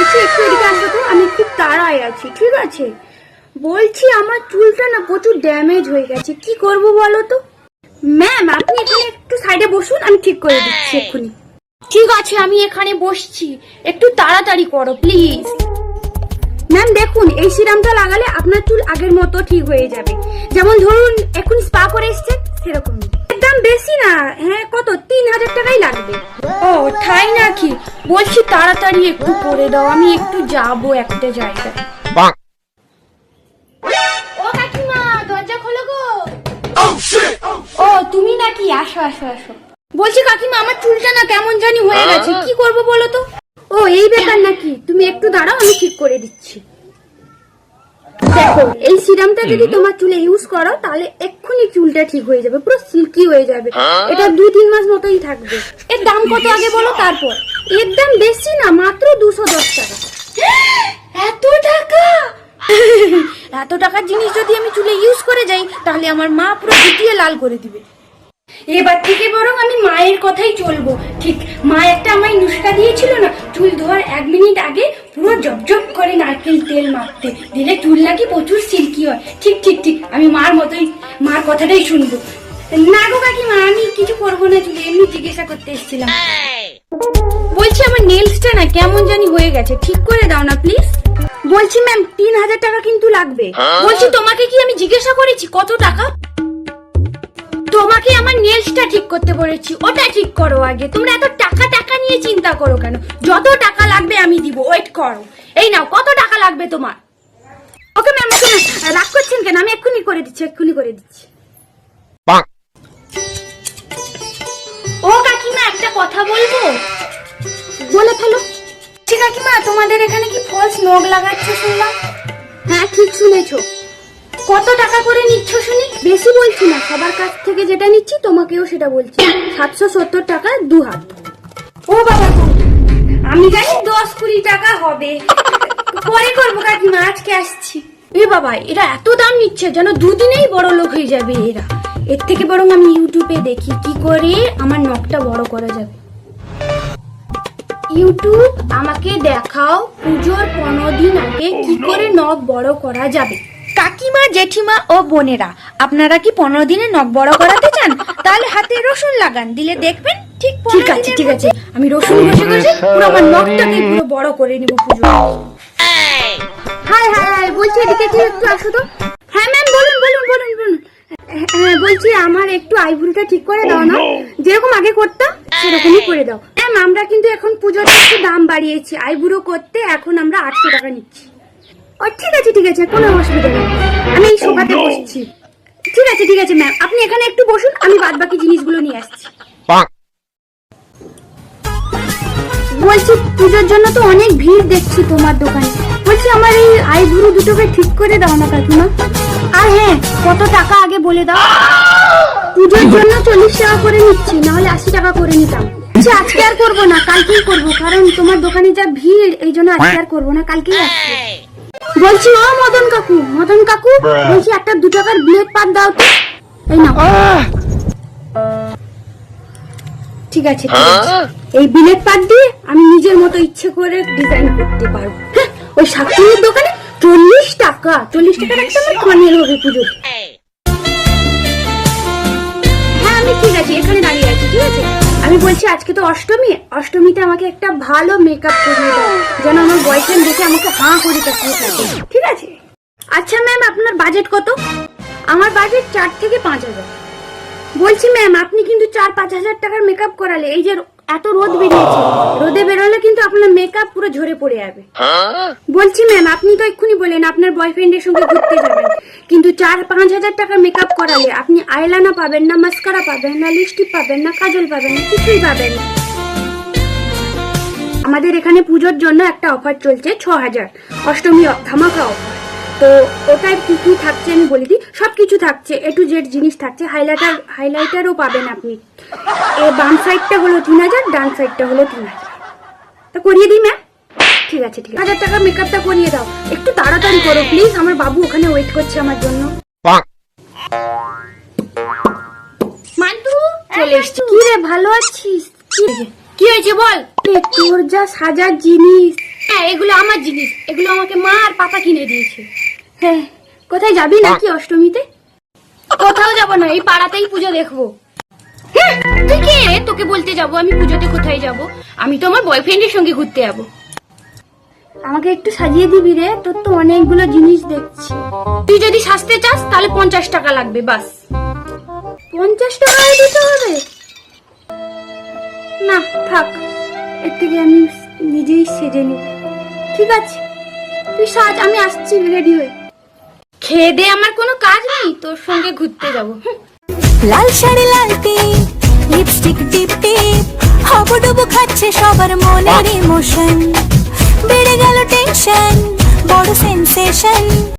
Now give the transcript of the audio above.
বলছি একটু এদিকে আসো তো, আমি খুব তাড়ায় আছি, ঠিক আছে? বলছি আমার চুলটা না প্রচুর ড্যামেজ হয়ে গেছে, কি করব বলো তো? ম্যাম আপনি এখানে একটু সাইডে বসুন, আমি ঠিক করে দিচ্ছি এক্ষুনি। ঠিক আছে আমি এখানে বসছি, একটু তাড়াতাড়ি করো প্লিজ। ম্যাম দেখুন, এই সিরামটা লাগালে আপনার চুল আগের মতো ঠিক হয়ে যাবে, যেমন ধরুন এখন স্পা করে এসছেন সেরকম। দাম বেশি না, হ্যাঁ কত 3000 টাকাই লাগবে। ও তাই নাকি? বলছি তাড়াতাড়ি একটু করে দাও, আমি একটু যাব একটা জায়গায়। ও কাকিমা দরজা খোলো গো। ও তুমি নাকি? আসো আসো আসো। বলছি কাকিমা আমার চুলটা না কেমন জানি হয়ে গেছে, কি করব বলো তো? ও এই ব্যাপার নাকি? তুমি একটু দাঁড়াও, আমি ঠিক করে দিচ্ছি। দেখো এই সিরামটা যদি তোমার চুলে ইউজ করো তাহলে এক্ষুনি চুলটা ঠিক হয়ে যাবে, পুরো সিল্কি হয়ে যাবে। এটা 2-3 মাস মতোই থাকবে। এর দাম কত আগে বলো তারপর। এর দাম বেশি না, মাত্র 210 টাকা। এত টাকা? এত টাকার জিনিস যদি আমি চুলে ইউজ করে যাই তাহলে আমার মা পুরো গুটিয়ে লাল করে দিবে। এবার থেকে বরং আমি মায়ের কথাই চলবো। ঠিক মা একটা আমায় নুস্খা দিয়েছিল না, চুল ধোয়ার 1 মিনিট আগে পুরো জবজব করে নারকেল তেল মাখতে, দিলে চুল নাকি প্রচুর সিল্কি হয়। ঠিক ঠিক ঠিক, আমি মার মতোই, মার কথাটাই শুনবো। না গো কাকিমা, আমি কিছু করবো না চুলে, এমনি জিজ্ঞাসা করতে এসেছিলাম। বলছি আমার নেলসটা না কেমন জানি হয়ে গেছে, ঠিক করে দাও না প্লিজ। বলছি ম্যাম 3000 টাকা কিন্তু লাগবে। বলছি তোমাকে কি আমি জিজ্ঞাসা করেছি কত টাকা? তোমাকে আমার নেলসটা ঠিক করতে বলেছি, ওটা ঠিক করো আগে। তোমরা এত টাকা টাকা নিয়ে চিন্তা করো কেন? যত টাকা লাগবে আমি দিব, ওয়েট করো। এই নাও, কত টাকা লাগবে তোমার? ওকে ম্যাম, ওকে ম্যাম, রাগ করছেন কেন? আমি এক্ষুনি করে দিচ্ছি, এক্ষুনি করে দিচ্ছি। ও কাকিমা একটা কথা বলবো? বলে ফেলো। ঠিক কাকিমা, তোমাদের এখানে কি ফলস নখ লাগাচ্ছে শুনলাম? হ্যাঁ ঠিক শুনেছো। কত টাকা করে নিচ্ছ শুনি? বেশি বলছি না, সবার কাছ থেকে যেটা নিচ্ছি তোমাকেও সেটা বলছি। 770 টাকা 2 হাত। ও বাবা গো, আমি জানি 10-20 টাকা হবে, পরে করবো কাকিমা, আজকে আসছি। এ বাবা, এরা এত দাম নিচ্ছে যেন 2 দিনেই বড় লোক হয়ে যাবে এরা। এর থেকে বরং আমি ইউটিউবে দেখি কি করে আমার নখটা বড় করা যাবে। ইউটিউব আমাকে দেখাও পুজোর 15 দিন আগে কি করে নখ বড় করা যাবে। কাকিমা, জেঠিমা ও বোনেরা, আপনারা কি 15 দিনে নখ বড় করাতে চান? তাহলে হাতে রসুন লাগান, দিলে দেখবেন ঠিক আছে। ঠিক আছে, আমি রসুন ঘষে ঘষে পুরো আমার নখটাকে পুরো বড় করে নিব পুজো। হাই হাই, বলছি এদিকে একটু আসো তো। হ্যাঁ ম্যাম বলুন বলুন বলুন বলুন। হ্যাঁ বলছি আমার একটু আইব্রোটা ঠিক করে দাও না, যেরকম আগে করতাম সেরকমই করে দাও। ম্যাম আমরা কিন্তু এখন পুজোতে একটু দাম বাড়িয়েছি, আইব্রো করতে এখন আমরা 800 টাকা নিচ্ছি। ও ঠিক আছে ঠিক আছে, কোনো অসুবিধা নেই, আমি এই সোফাতে বসছি। ঠিক আছে ম্যাম, আপনি এখানে একটু বসুন, আমি বাদ বাকি জিনিসগুলো নিয়ে আসছি। বলছি পুজোর জন্য তো অনেক ভিড় দেখছি তোমার দোকানে, বলছি আমার এই আইব্রো দুটোকে ঠিক করে দাও না কাকিমা। আর হ্যাঁ, কত টাকা আগে বলে দাও। পুজোর জন্য 40 টাকা করে নিচ্ছি, নাহলে 80 টাকা করে নিতাম। আচ্ছা আজকে আর করবো না, কালকেই করবো, কারণ তোমার দোকানে যা ভিড়, এই জন্য আজকে আর করবো না, কালকেই আসছি। বলছি ও মদন কাকু, মদন কাকু, বলছি একটা 2 টাকার ব্লেড পাত দাও তো। এই নাও। ঠিক আছে, এই ব্লেড পাত দিয়ে আমি নিজের মতো ইচ্ছে করে ডিজাইন করতে পারবো। ওই শাকচুরির দোকানে 40 টাকা একটা আমার কানের হবে পুজো। হ্যাঁ আমি ঠিক আছে, এখানে দাঁড়িয়ে আছি। ঠিক আছে, আমি বলছি আজকে তো অষ্টমী, অষ্টমীতে আমাকে একটা ভালো মেকআপ করিয়ে দাও, যেন আমার বয়ফ্রেন্ড দেখে আমাকে হাঁ করে তাকিয়ে থাকে। ঠিক আছে? আচ্ছা ম্যাম আপনার বাজেট কত? আমার বাজেট 4 থেকে 5,000। বলছি ম্যাম আপনি কিন্তু 4-5 হাজার টাকার মেকআপ করালে, এই যে এত রোদ বেরিয়েছে, রোদে বেরোলে কিন্তু আপনার মেকআপ পুরো ঝরে পড়ে যাবে। বলছি ম্যাম আপনি তো এক্ষুনি বলেন আপনার বয়ফ্রেন্ডের সঙ্গে ঘুরতে যাবেন, কিন্তু 4-5 হাজার টাকার মেকআপ করালে আপনি আইলাইনার পাবেন না, মাস্কারা পাবেন না, লিপস্টিক পাবেন না, কাজল পাবেন না, কিছুই পাবেন না। আমাদের এখানে পুজোর জন্য একটা অফার চলছে 6000, অষ্টমী ধামাকা অফার। তো ওটাই কি কি থাকছে আমি বলে দিই। সবকিছু থাকছে, A to Z জিনিস থাকছে। হাইলাইটারও পাবেন আপনি। বাম সাইডটা হলো 3000, ডান সাইডটা হলো 3000। তো করিয়ে দিই ম্যাম? ঠিক আছে 1000 টাকা মেকআপটা করিয়ে দাও, একটু তাড়াতাড়ি করো প্লিজ, আমার বাবু ওখানে ওয়েট করছে আমার জন্য। মান্টু চলে এসেছি। কি রে ভালো আছিস? কি হয়েছে বল? তোর যা সাজার জিনিস, হ্যাঁ, এগুলো আমার জিনিস, এগুলো আমাকে মা আর পাপা কিনে দিয়েছে। হ্যাঁ, কোথায় যাবি নাকি অষ্টমীতে? কোথাও যাব না, এই পাড়াতেই পুজো দেখবো। তুই কে রে? তোকে বলতে যাবো আমি পুজোতে কোথায় যাব? আমি তো আমার বয়ফ্রেন্ডের সঙ্গে ঘুরতে যাবো। আমাকে একটু সাজিয়ে দিবি রে, তোর তো অনেকগুলো জিনিস দেখছি। তুই যদি সাজতে চাস তাহলে 50 টাকা লাগবে, বাস। 50 টাকায় দিতে হবে? না থাক, এর থেকে আমি নিজেই সেজে নিব। ঠিক আছে, তুই সাজ, আমি আসছি রেডি হয়ে। খেয়ে দে, আমার কোনো কাজ নেই, তোর সঙ্গে ঘুরতে যাবো। লাল শাড়ি লাল টিপ, লিপস্টিক টিপ টিপ, হাবুডুবু খাচ্ছে সবার মনের ইমোশন, বেড়ে গেল টেনশন, বড় সেন্সেশন।